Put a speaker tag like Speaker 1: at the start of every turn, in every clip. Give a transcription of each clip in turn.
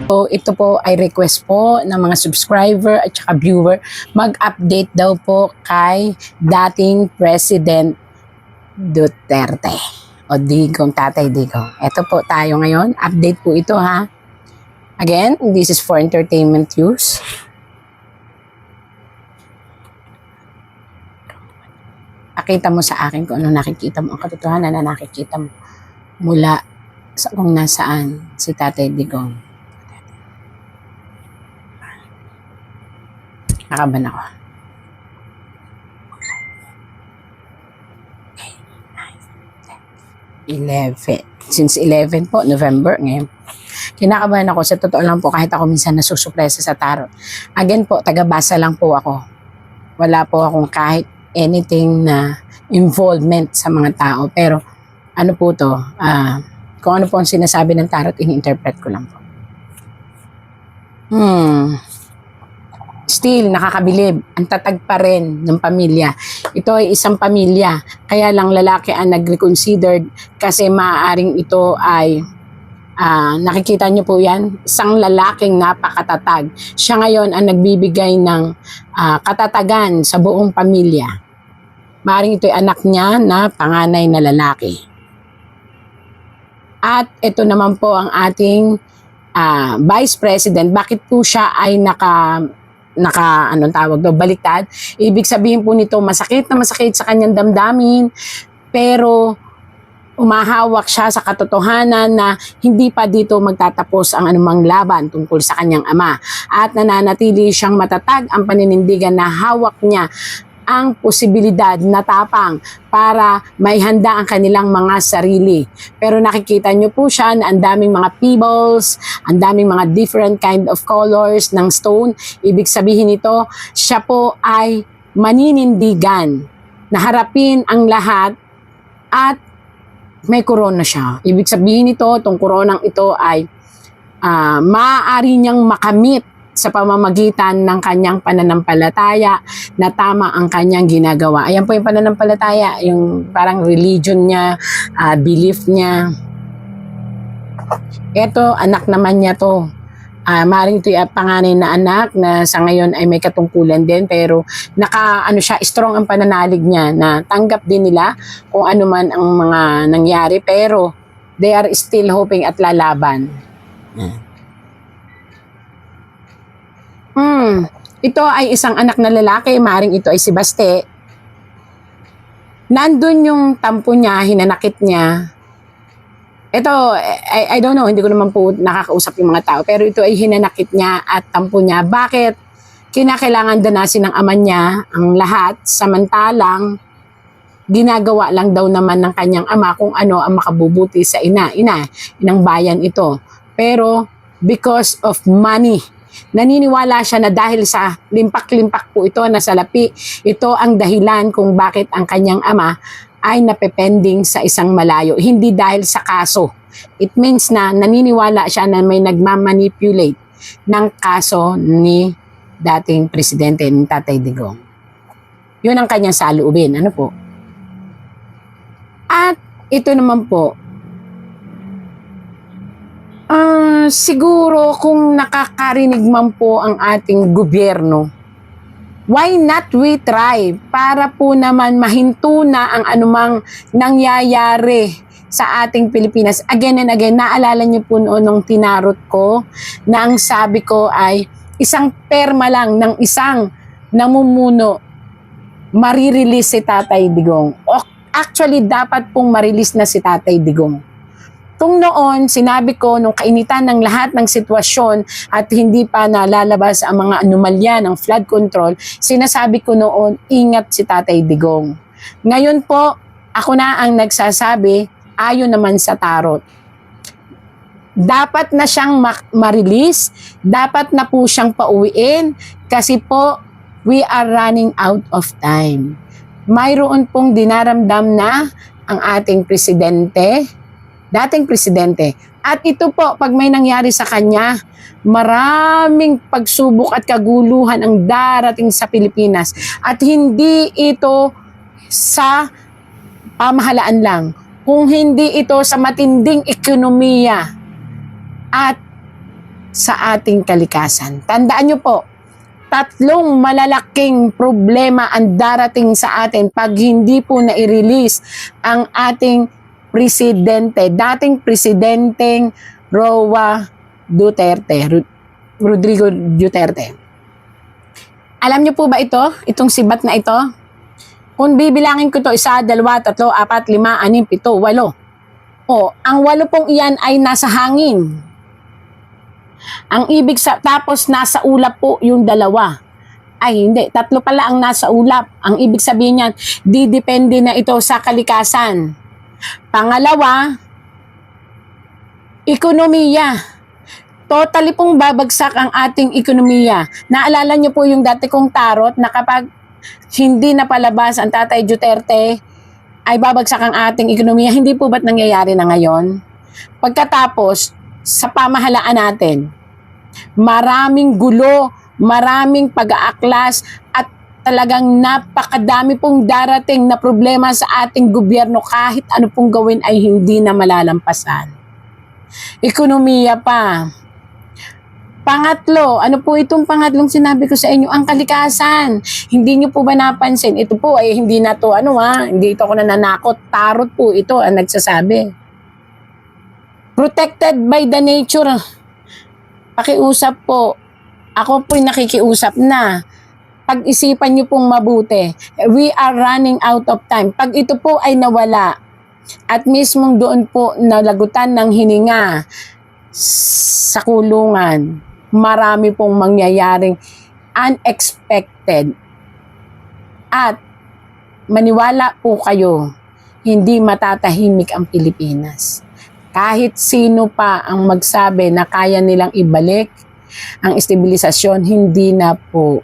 Speaker 1: So, ito po ay request po ng mga subscriber at saka viewer. Mag-update daw po kay dating President Duterte o Digong, Tatay Digong. Ito po tayo ngayon. Update po ito ha. Again, this is for entertainment use. Pakita mo sa akin kung ano nakikita mo. Ang katotohanan na nakikita mo mula sa kung nasaan si Tatay Digong. Nakaban ako. Okay. 11. Since 11 po, November ngayon. Kinakabahan ako. Sa totoo lang po, kahit ako minsan nasusupresa sa tarot. Again po, taga-basa lang po ako. Wala po akong kahit anything na involvement sa mga tao. Pero ano po to, kung ano po ang sinasabi ng tarot, ini-interpret ko lang po. Still, nakakabilib. Ang tatag pa rin ng pamilya. Ito ay isang pamilya. Kaya lang lalaki ang nag-reconsidered kasi maaaring ito ay, nakikita niyo po yan, isang lalaking napakatatag. Siya ngayon ang nagbibigay ng katatagan sa buong pamilya. Maaaring ito ay anak niya na panganay na lalaki. At ito naman po ang ating Vice President. Bakit po siya ay anong tawag daw, baliktad? Ibig sabihin po nito, masakit na masakit sa kanyang damdamin, pero umahawak siya sa katotohanan na hindi pa dito magtatapos ang anumang laban tungkol sa kanyang ama. At nananatili siyang matatag ang paninindigan na hawak niya ang posibilidad na tapang para maihanda ang kanilang mga sarili. Pero nakikita nyo po siya na ang daming mga pebbles, ang daming mga different kind of colors ng stone. Ibig sabihin nito, siya po ay maninindigan na harapin ang lahat at may korona siya. Ibig sabihin nito, itong koronang ito ay maaari niyang makamit sa pamamagitan ng kanyang pananampalataya na tama ang kanyang ginagawa. Ayan po yung pananampalataya, yung parang religion niya, belief niya. Ito, anak naman niya to. Maaaring ito yung panganay na anak na sa ngayon ay may katungkulan din, pero siya, strong ang pananalig niya na tanggap din nila kung ano man ang mga nangyari, pero they are still hoping at lalaban. Ito ay isang anak na lalaki, maaaring ito ay si Baste. Nandun yung tampo niya, hinanakit niya. Ito, I don't know, hindi ko naman po nakakausap yung mga tao, pero ito ay hinanakit niya at tampo niya. Bakit? Kinakailangan danasin ng ama niya ang lahat, samantalang ginagawa lang daw naman ng kanyang ama kung ano ang makabubuti sa inang bayan ito. Pero because of money, naniniwala siya na dahil sa limpak-limpak po ito na salapi, ito ang dahilan kung bakit ang kanyang ama ay napepending sa isang malayo. Hindi dahil sa kaso. It means na naniniwala siya na may nagmamanipulate ng kaso ni dating presidente ni Tatay Digong. Yun ang kanyang saloobin. Ano po? At ito naman po, siguro kung nakakarinig man po ang ating gobyerno, why not we try para po naman mahinto na ang anumang nangyayari sa ating Pilipinas. Again and again, naalala niyo po noon nung tinarot ko na ang sabi ko ay isang perma lang ng isang namumuno, marirelease si Tatay Digong. Actually, dapat pong marilis na si Tatay Digong. Kung noon, sinabi ko, nung kainitan ng lahat ng sitwasyon at hindi pa nalalabas ang mga anomalya ng flood control, sinasabi ko noon, ingat si Tatay Digong. Ngayon po, ako na ang nagsasabi, ayon naman sa tarot. Dapat na siyang ma-release, dapat na po siyang pauwiin, kasi po, we are running out of time. Mayroon pong dinaramdam na ang ating presidente, dating presidente. At ito po, pag may nangyari sa kanya, maraming pagsubok at kaguluhan ang darating sa Pilipinas. At hindi ito sa pamahalaan lang, kung hindi ito sa matinding ekonomiya at sa ating kalikasan. Tandaan nyo po, 3 malalaking problema ang darating sa atin pag hindi po na-release ang ating presidente, dating presidenteng Rodrigo Duterte. Alam niyo po ba ito? Itong sibat na ito? Kung bibilangin ko to, 1, 2, 3, 4, 5, 6, 7, 8. Ang 8 pong iyan ay nasa hangin. Ang ibig tapos nasa ulap po yung 2. Ay hindi, 3 pala ang nasa ulap. Ang ibig sabihin niyan, didepende na ito sa kalikasan. Pangalawa, ekonomiya. Totally pong babagsak ang ating ekonomiya. Naalala niyo po yung dati kong tarot na kapag hindi na palabas ang Tatay Duterte, ay babagsak ang ating ekonomiya. Hindi po ba't nangyayari na ngayon? Pagkatapos, sa pamahalaan natin, maraming gulo, maraming pag-aaklas, at talagang napakadami pong darating na problema sa ating gobyerno kahit ano pong gawin ay hindi na malalampasan. Ekonomiya pa. Pangatlo, ano po itong pangatlong sinabi ko sa inyo? Ang kalikasan. Hindi nyo po ba napansin? Ito po ay hindi na to hindi ito ako nananakot. Tarot po ito ang nagsasabi. Protected by the nature. Pakiusap po. Ako po'y nakikiusap na. Pag-isipan nyo pong mabuti. We are running out of time. Pag ito po ay nawala at mismong doon po nalagutan ng hininga sa kulungan, marami pong mangyayaring unexpected. At maniwala po kayo, hindi matatahimik ang Pilipinas. Kahit sino pa ang magsabi na kaya nilang ibalik ang estabilisasyon, hindi na po.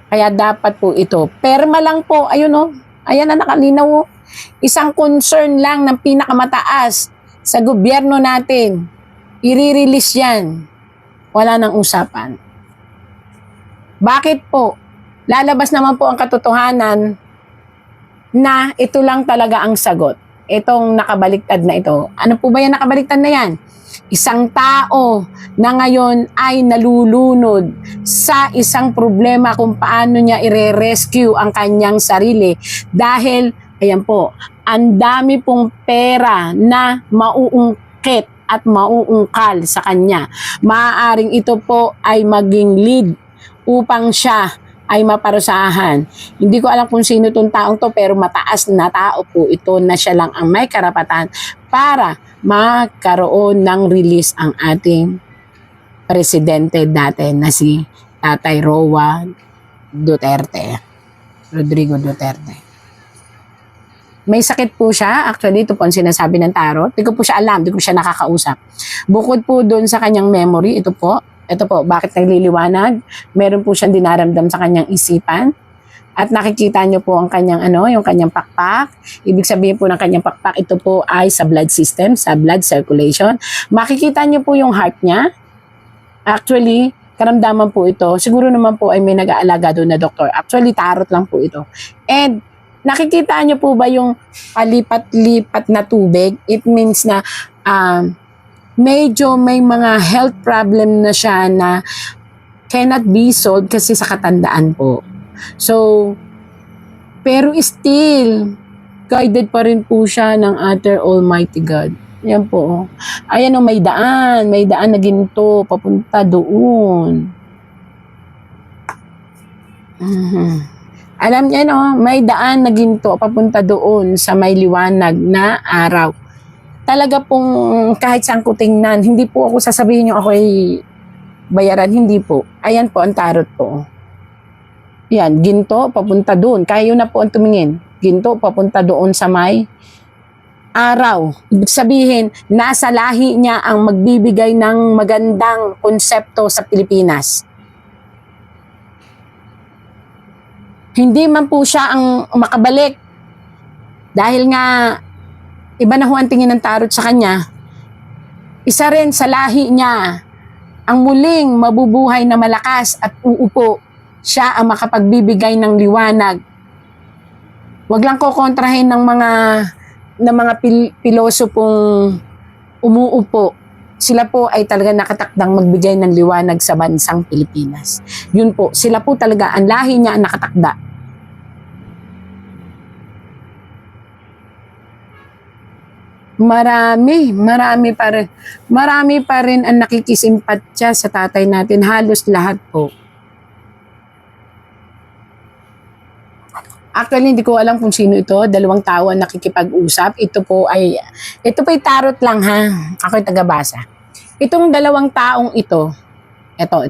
Speaker 1: Kaya dapat po ito. Perma lang po, ayun ayan na nakalinaw. Isang concern lang ng pinakamataas sa gobyerno natin. I-release yan. Wala nang usapan. Bakit po? Lalabas naman po ang katotohanan na ito lang talaga ang sagot. Itong nakabaliktad na ito. Ano po ba yan nakabaliktad na yan? Isang tao na ngayon ay nalulunod sa isang problema kung paano niya ire-rescue ang kanyang sarili. Dahil, ayan po, ang dami pong pera na mauungkit at mauungkal sa kanya. Maaaring ito po ay maging lead upang siya ay maparusahan. Hindi ko alam kung sino itong taong to, pero mataas na tao po ito na siya lang ang may karapatan para magkaroon ng release ang ating presidente dati na si Tatay Rodrigo Duterte. May sakit po siya. Actually, ito po ang sinasabi ng tarot. Hindi ko po siya alam, hindi ko siya nakakausap. Bukod po doon sa kanyang memory, ito po, bakit nagliliwanag? Meron po siyang dinaramdam sa kanyang isipan. At nakikita nyo po ang kanyang yung kanyang pakpak. Ibig sabihin po ng kanyang pakpak, ito po ay sa blood system, sa blood circulation. Makikita nyo po yung heart niya. Actually, karamdaman po ito. Siguro naman po ay may nag-aalaga doon na doktor. Actually, tarot lang po ito. And nakikita nyo po ba yung palipat-lipat na tubig? It means na medyo may mga health problem na siya na cannot be solved kasi sa katandaan po. So, pero still, guided pa rin po siya ng Other Almighty God. Yan po. Ayan may daan na ginto, papunta doon. Alam niya may daan na ginto, papunta doon sa may liwanag na araw. Talaga pong kahit saan ko tingnan, hindi po ako sasabihin nyo ako ay bayaran, hindi po. Ayan po ang tarot po. Yan, ginto, papunta doon. Kayo na po ang tumingin. Ginto, papunta doon sa may araw. Ibig sabihin, nasa lahi niya ang magbibigay ng magandang konsepto sa Pilipinas. Hindi man po siya ang makabalik. Dahil nga, iba na ho ang tingin ng tarot sa kanya. Isa rin sa lahi niya, ang muling mabubuhay na malakas at uupo. Siya ang makapagbibigay ng liwanag. Huwag lang kokontrahin ng mga pilosopong umuupo. sila po ay talaga nakatakdang magbigay ng liwanag sa bansang Pilipinas. Yun po, sila po talaga, ang lahi niya ang nakatakda. Marami pa rin ang nakikisimpatya sa tatay natin, halos lahat po. Actually, hindi ko alam kung sino ito. Dalawang tao ang nakikipag-usap. Ito po ay tarot lang ha. Ako'y tagabasa. Itong dalawang taong ito,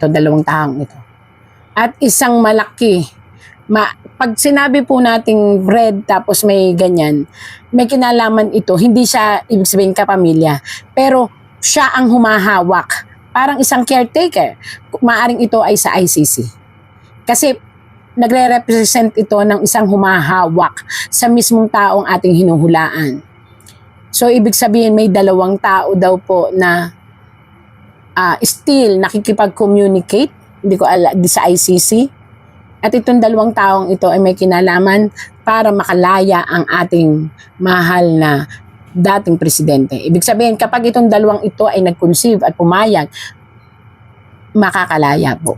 Speaker 1: dalawang taong ito. At isang malaki. Pag sinabi po nating red tapos may ganyan, may kinalaman ito. Hindi siya ibig sabihin kapamilya. Pero siya ang humahawak. Parang isang caretaker. Maaring ito ay sa ICC. Kasi nagre-represent ito ng isang humahawak sa mismong taong ating hinuhulaan. So, ibig sabihin may dalawang tao daw po na still nakikipag-communicate, hindi ko alam, sa ICC. At itong dalawang taong ito ay may kinalaman para makalaya ang ating mahal na dating presidente. Ibig sabihin, kapag itong dalawang ito ay nag-conceive at pumayag, makakalaya po.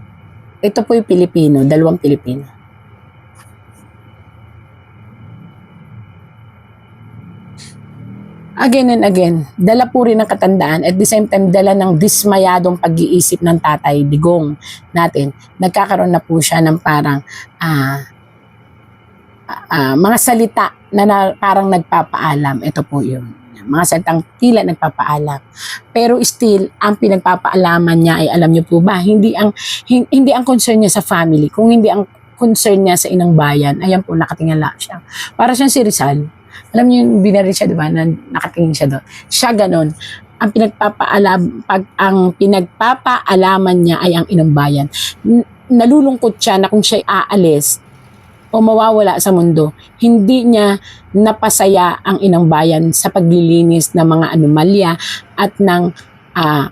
Speaker 1: Ito po yung Pilipino, dalawang Pilipino. Again and again, dala po rin ng katandaan at the same time dala ng dismayadong pag-iisip ng Tatay Digong natin. Nagkakaroon na po siya ng parang mga salita na parang nagpapaalam. Ito po yun. Mga salitang tila nagpapaalam. Pero still, ang pinagpapaalaman niya ay alam niyo po ba, hindi ang concern niya sa family, kung hindi ang concern niya sa inang bayan. Ayan po, nakatingala siya. Para siyang si Rizal. Alam niyo yung binaril siya, di ba? Nakatingin siya doon. Siya ganon. Ang pinagpapaalaman niya ay ang inang bayan. Nalulungkot siya na kung siya aalis o mawawala sa mundo, hindi niya napasaya ang inang bayan sa paglilinis ng mga anomalya at ng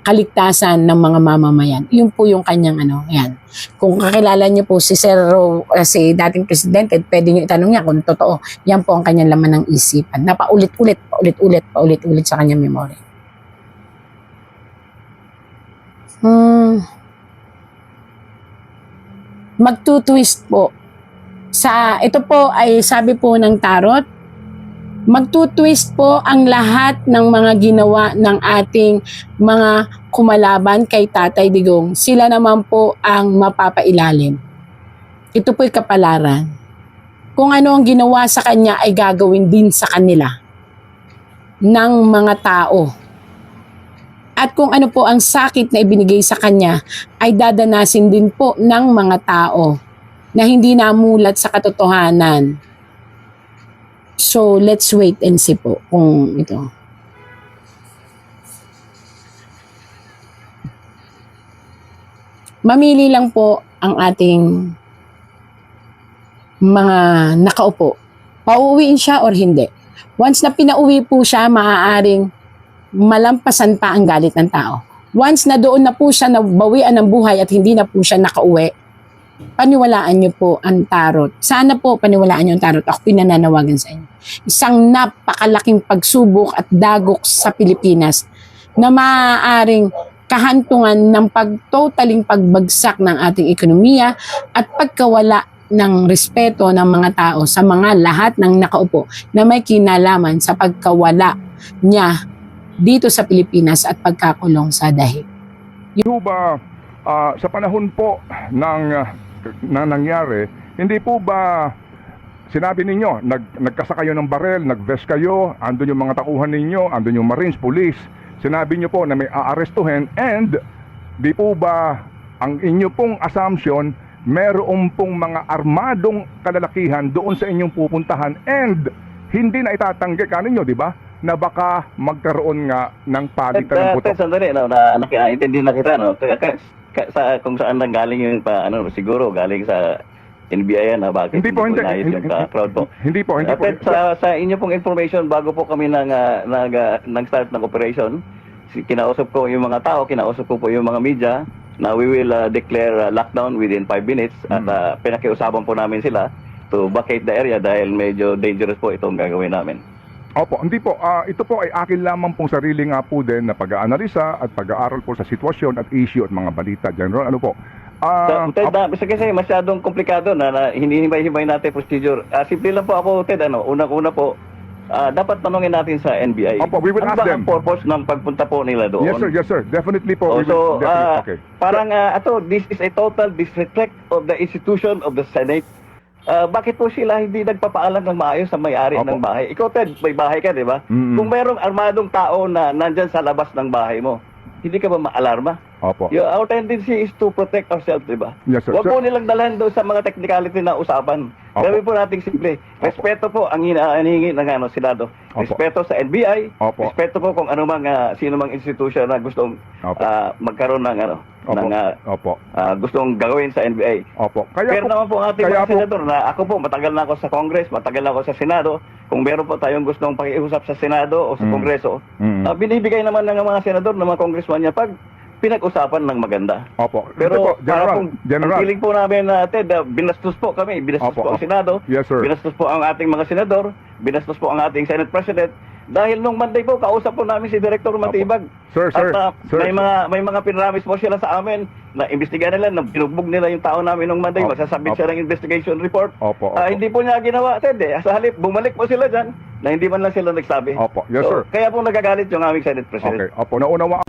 Speaker 1: kaligtasan ng mga mamamayan. Yun po yung kanyang yan. Kung kakilala niyo po si si dating presidente, pwede niyo itanong niya kung totoo. Yan po ang kanyang laman ng isipan. Paulit-ulit sa kanyang memory. Magtutwist po. Ito po ay sabi po ng tarot, magtutwist po ang lahat ng mga ginawa ng ating mga kumalaban kay Tatay Digong. Sila naman po ang mapapailalim. Ito po'y kapalaran. Kung ano ang ginawa sa kanya ay gagawin din sa kanila ng mga tao. At kung ano po ang sakit na ibinigay sa kanya ay dadanasin din po ng mga tao na hindi namulat sa katotohanan. So, let's wait and see po kung ito. Mamili lang po ang ating mga nakaupo. Pauuwiin siya or hindi. Once na pinauwi po siya, maaaring malampasan pa ang galit ng tao. Once na doon na po siya nabawian ng buhay at hindi na po siya nakauwi, paniwalaan niyo po ang tarot. Sana po paniwalaan niyo ang tarot. Ako pinananawagan sa inyo. Isang napakalaking pagsubok at dagok sa Pilipinas na maaaring kahantungan ng totaling pagbagsak ng ating ekonomiya at pagkawala ng respeto ng mga tao sa mga lahat ng nakaupo na may kinalaman sa pagkawala niya dito sa Pilipinas at pagkakulong sa dahig.
Speaker 2: Yung ba sa panahon po na nangyari, hindi po ba sinabi ninyo, nagkasa kayo ng barel, nag-vest kayo, andun yung mga takuhan ninyo, andun yung Marines, Police, sinabi nyo po na may aarestuhin, and di po ba ang inyo pong assumption, meron pong mga armadong kalalakihan doon sa inyong pupuntahan, and hindi na itatanggi kaninyo, di ba? Na baka magkaroon nga ng palitan ng putok.
Speaker 3: Sandali, intindi na kita, no? Kung saan nang galing yung siguro galing sa NBI na bakit
Speaker 2: hindi po,
Speaker 3: yung crowd po.
Speaker 2: Hindi po.
Speaker 3: Sa inyo pong information, bago po kami nag-start ng operation, kinausap ko yung mga tao, kinausap ko po yung mga media na we will declare lockdown within 5 minutes at pinakiusapan po namin sila to vacate the area dahil medyo dangerous po itong gagawin namin.
Speaker 2: Opo, hindi po. Ito po ay akin lamang pong sarili nga po din na pag-aanalisa at pag-aaral po sa sitwasyon at issue at mga balita. General, ano po?
Speaker 3: Ted, kasi masyadong komplikado na hinihimay-himay natin procedure. Simple lang po ako, Ted. Unang-una po, dapat tanongin natin sa NBI.
Speaker 2: Opo, we will
Speaker 3: ano
Speaker 2: ask
Speaker 3: ba
Speaker 2: them.
Speaker 3: ang purpose ng pagpunta po nila doon?
Speaker 2: Yes, sir. Definitely po.
Speaker 3: Oh,
Speaker 2: We will
Speaker 3: so,
Speaker 2: definitely, okay.
Speaker 3: parang this is a total disrespect of the institution of the Senate. Bakit po sila hindi nagpapaalam ng maayos sa may-ari
Speaker 2: Opo.
Speaker 3: ng bahay? Ikaw, Ted, may bahay ka, di ba?
Speaker 2: Mm-mm.
Speaker 3: Kung merong armadong tao na nandyan sa labas ng bahay mo, hindi ka ba maalarma?
Speaker 2: Opo.
Speaker 3: Our tendency is to protect ourselves, di ba?
Speaker 2: Yes, sir.
Speaker 3: Huwag
Speaker 2: Sir-
Speaker 3: po nilang dalhan doon sa mga technicality na usapan.
Speaker 2: Opo.
Speaker 3: Gawin po natin simple. Respeto po ang hinihingi ng Senado.
Speaker 2: Opo.
Speaker 3: Respeto sa NBI.
Speaker 2: Opo.
Speaker 3: Respeto po kung sino mang institusyon na gustong
Speaker 2: Opo.
Speaker 3: magkaroon ng
Speaker 2: Opo.
Speaker 3: ng
Speaker 2: Opo.
Speaker 3: gustong gawin sa NBI.
Speaker 2: Opo.
Speaker 3: Pero naman po ang ating
Speaker 2: kaya
Speaker 3: mga senador na ako po, matagal na ako sa Congress, matagal na ako sa Senado. Kung meron po tayong gustong pakiusap sa Senado o sa Kongreso, binibigay naman ng mga senador, ng mga congressman niya pag pinag-usapan ng maganda.
Speaker 2: Opo. Ito
Speaker 3: Pero
Speaker 2: po,
Speaker 3: para pong
Speaker 2: General.
Speaker 3: ang feeling po namin, Ted, binastos po kami, binastos
Speaker 2: Opo,
Speaker 3: po ang
Speaker 2: opo.
Speaker 3: Senado,
Speaker 2: Yes, sir.
Speaker 3: binastos po ang ating mga senador, binastos po ang ating Senate President. Dahil nung Monday po, kausap po namin si Director Matibag.
Speaker 2: Sir,
Speaker 3: At
Speaker 2: sir.
Speaker 3: may mga pinramis po sila sa amin na imbestigahan nila, na binugbog nila yung tao namin nung Monday,
Speaker 2: Opo,
Speaker 3: magsasabit
Speaker 2: opo.
Speaker 3: siya ng investigation report.
Speaker 2: Opo, opo.
Speaker 3: Hindi po niya ginawa, Ted. Sa halip, bumalik po sila dyan na hindi man lang sila nagsabi.
Speaker 2: Opo. Yes, sir.
Speaker 3: Kaya po nagagalit yung aming Senate President.
Speaker 2: Okay. Opo, naunawa.